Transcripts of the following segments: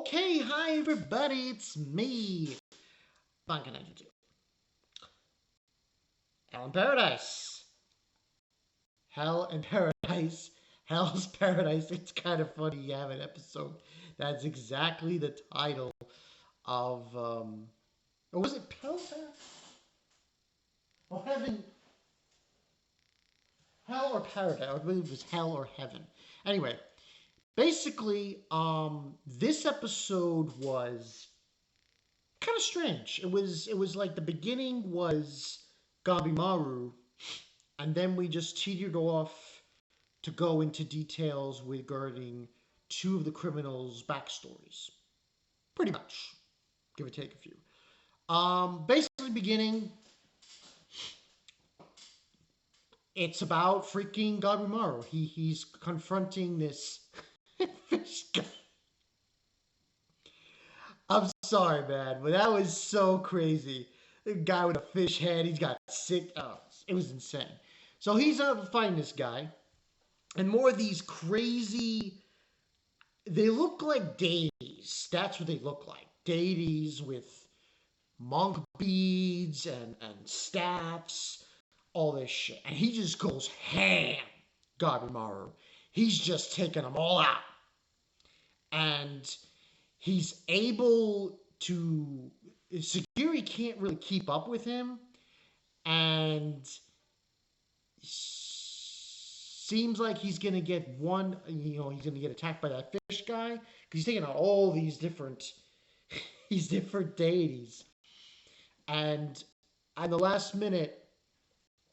Okay, hi everybody, it's me, Bunker 92. Hell in Paradise. Hell in Paradise. Hell's Paradise. It's kind of funny you have an episode that's exactly the title of, or was it Hell Paradise? Oh, Heaven, Hell or Paradise. I believe it was Hell or Heaven. Anyway, basically, this episode was kind of strange. It was like the beginning was Gabimaru, and then we just teetered off to go into details regarding two of the criminals' backstories. Pretty much, give or take a few. Basically, beginning, it's about freaking Gabimaru. He's confronting this fish guy. I'm sorry, man, but that was so crazy. The guy with a fish head, he's got sick. Oh, it was insane. So he's fighting this guy, and more of these crazy. They look like deities. That's what they look like. Deities with monk beads and staffs, all this shit. And he just goes ham, Gabimaru. He's just taking them all out. And he's able to. Sagiri can't really keep up with him. And seems like he's gonna get one. He's gonna get attacked by that fish guy because he's taking out all these different, these different deities, and at the last minute,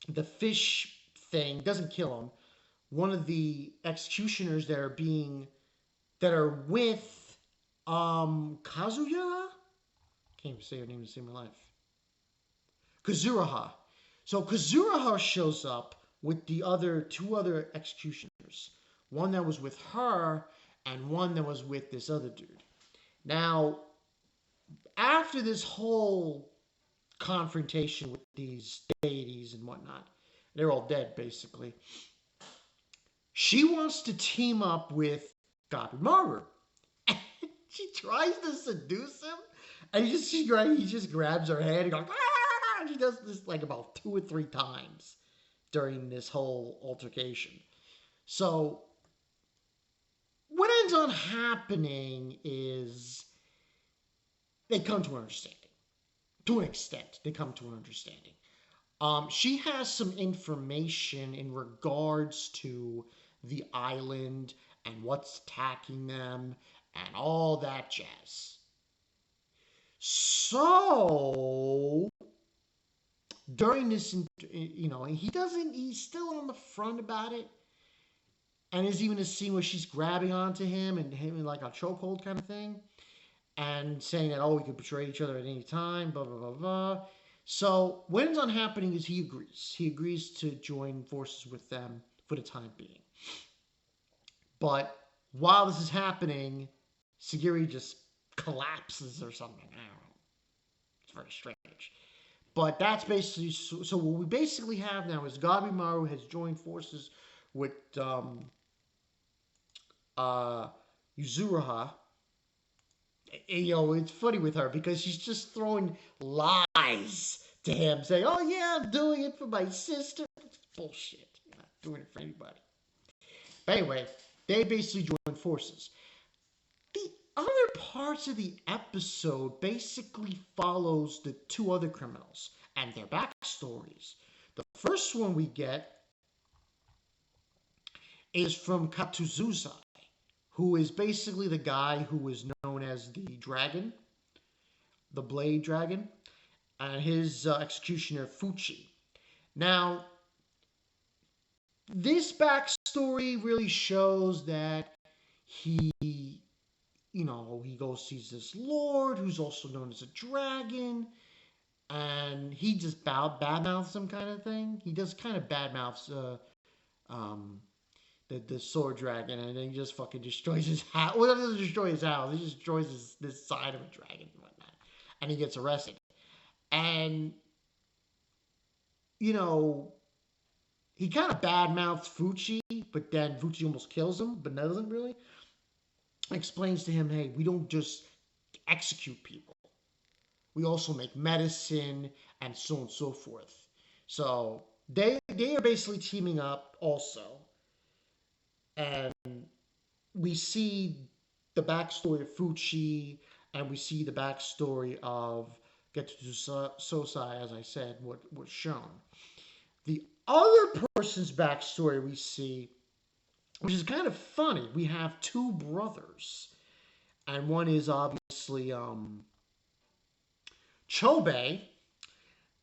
the fish thing doesn't kill him. One of the executioners that are with Kazuya. Can't even say her name to save my life. Kazuraha. So Kazuraha shows up with the two other executioners. One that was with her and one that was with this other dude. Now, after this whole confrontation with these deities and whatnot, they're all dead basically. She wants to team up with Gabimaru. And she tries to seduce him, and he just grabs her hand and goes, ah! And she does this like about 2 or 3 times during this whole altercation. So what ends on happening is they come to an understanding. To an extent, they come to an understanding. She has some information in regards to the island and what's attacking them and all that jazz. So during this, he's still on the front about it. And there's even a scene where she's grabbing onto him and him in like a chokehold kind of thing. And saying that, we could betray each other at any time, blah, blah, blah, blah. So what ends on happening is he agrees. He agrees to join forces with them for the time being. But while this is happening, Sagiri just collapses or something. I don't know. It's very strange. But that's basically... So what we basically have now is Gabimaru has joined forces with Yuzuraha. It's funny with her because she's just throwing lies to him, saying, "Oh yeah, I'm doing it for my sister." It's bullshit. You're not doing it for anybody. But anyway, they basically join forces. The other parts of the episode basically follows the 2 other criminals and their backstories. The first one we get is from Katuzuzai, who is basically the guy who is known as the dragon, the blade dragon, and his executioner, Fuchi. Now, this backstory really shows that he goes sees this lord who's also known as a dragon, and he just badmouths him kind of thing. He does kind of badmouths the sword dragon, and then he just fucking destroys his house. Well, he doesn't destroy his house. He just destroys this side of a dragon and whatnot. And he gets arrested. And, he kind of badmouths Fuchi, but then Fuchi almost kills him, but doesn't really. explains to him, hey, we don't just execute people. We also make medicine and so on and so forth. So they are basically teaming up also. And we see the backstory of Fuchi, and we see the backstory of Getsu Sosai, as I said, what was shown. The other person's backstory we see, which is kind of funny, we have two brothers, and one is obviously Chobe,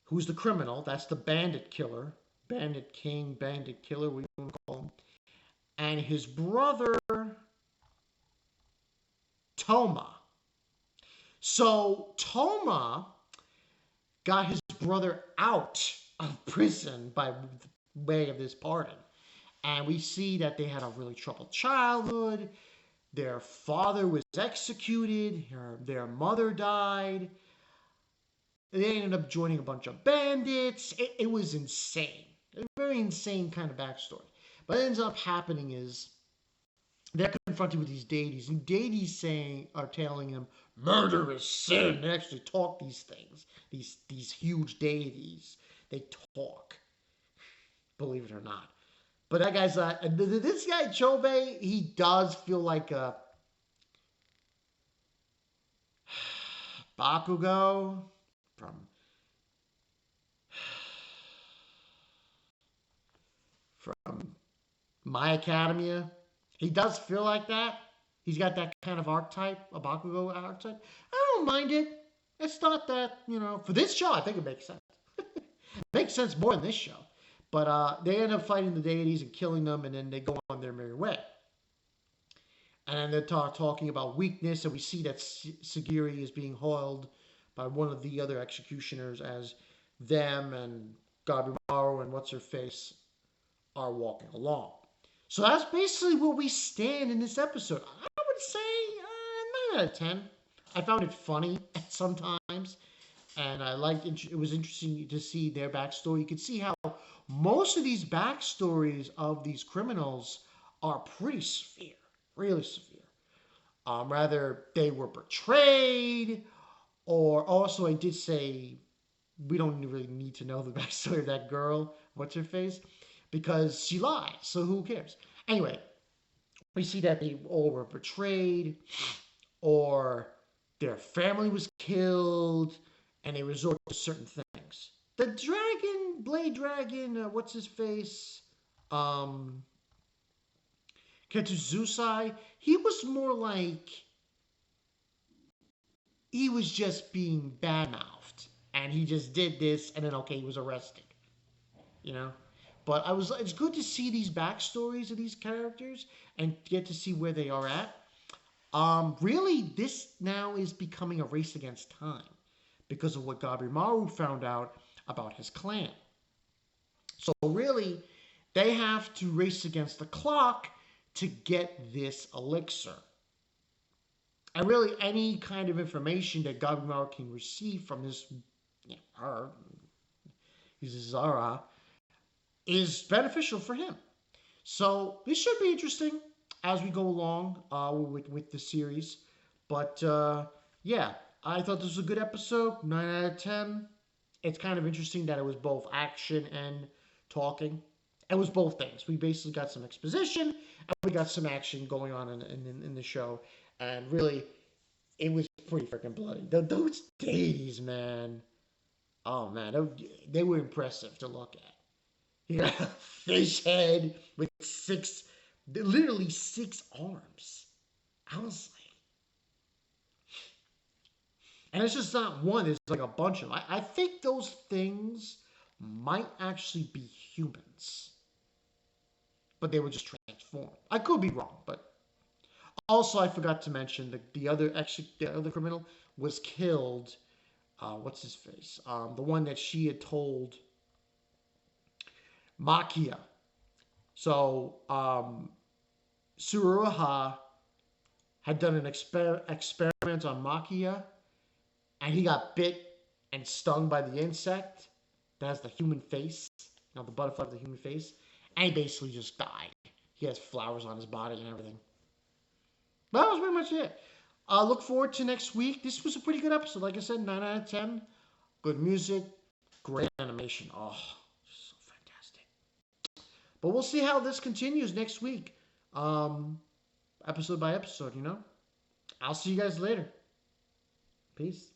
who's the criminal. That's the bandit killer, bandit king, bandit killer, we want to call him, and his brother Toma. So Toma got his brother out of prison by way of this pardon. And we see that they had a really troubled childhood. Their father was executed. Their mother died. They ended up joining a bunch of bandits. It was insane. A very insane kind of backstory. But what ends up happening is they're confronted with these deities, and deities are telling them murder is sin. They actually talk these things. These huge deities, they talk. Believe it or not. But that guy's this guy Chobe. He does feel like a Bakugo from My Academia. He does feel like that. He's got that kind of archetype, a Bakugo archetype. I don't mind it. It's not that, for this show, I think it makes sense. It makes sense more in this show. But they end up fighting the deities and killing them, and then they go on their merry way. And they're talking about weakness, and we see that Sagiri is being hailed by one of the other executioners as them and Gabimaru and What's-Her-Face are walking along. So that's basically where we stand in this episode. I would say 9 out of 10. I found it funny sometimes, and I liked it. It was interesting to see their backstory. You could see how most of these backstories of these criminals are pretty severe, really severe. Rather, they were betrayed, or also I did say we don't really need to know the backstory of that girl, what's her face, because she lied. So who cares? Anyway, we see that they all were betrayed, or their family was killed, and they resort to certain things. The dragon, Blade Dragon, what's his face? Ketuzusai, he was more like he was just being bad-mouthed, and he just did this, and then okay, he was arrested. You know, but it's good to see these backstories of these characters and get to see where they are at. Really, this now is becoming a race against time because of what Gabimaru found out about his clan. So really, they have to race against the clock to get this elixir. And really, any kind of information that Gabimaru can receive from this, her, he's a Zara, is beneficial for him. So this should be interesting as we go along with the series. But yeah, I thought this was a good episode. 9 out of 10. It's kind of interesting that it was both action and talking. It was both things. We basically got some exposition and we got some action going on in the show. And really, it was pretty freaking bloody. Those deities, man. Oh, man. They were impressive to look at. You got a fish head with literally 6 arms. I was like, and it's just not one, it's like a bunch of them. I think those things might actually be humans, but they were just transformed. I could be wrong, but also I forgot to mention the other criminal was killed. What's his face? The one that she had told Makia. So Suruha had done an experiment on Makia, and he got bit and stung by the insect that has the human face, the butterfly with the human face, and he basically just died. He has flowers on his body and everything. That was pretty much it. Look forward to next week. This was a pretty good episode. Like I said, 9 out of 10. Good music, great animation. Oh, so fantastic. But we'll see how this continues next week. Episode by episode, you know? I'll see you guys later. Peace.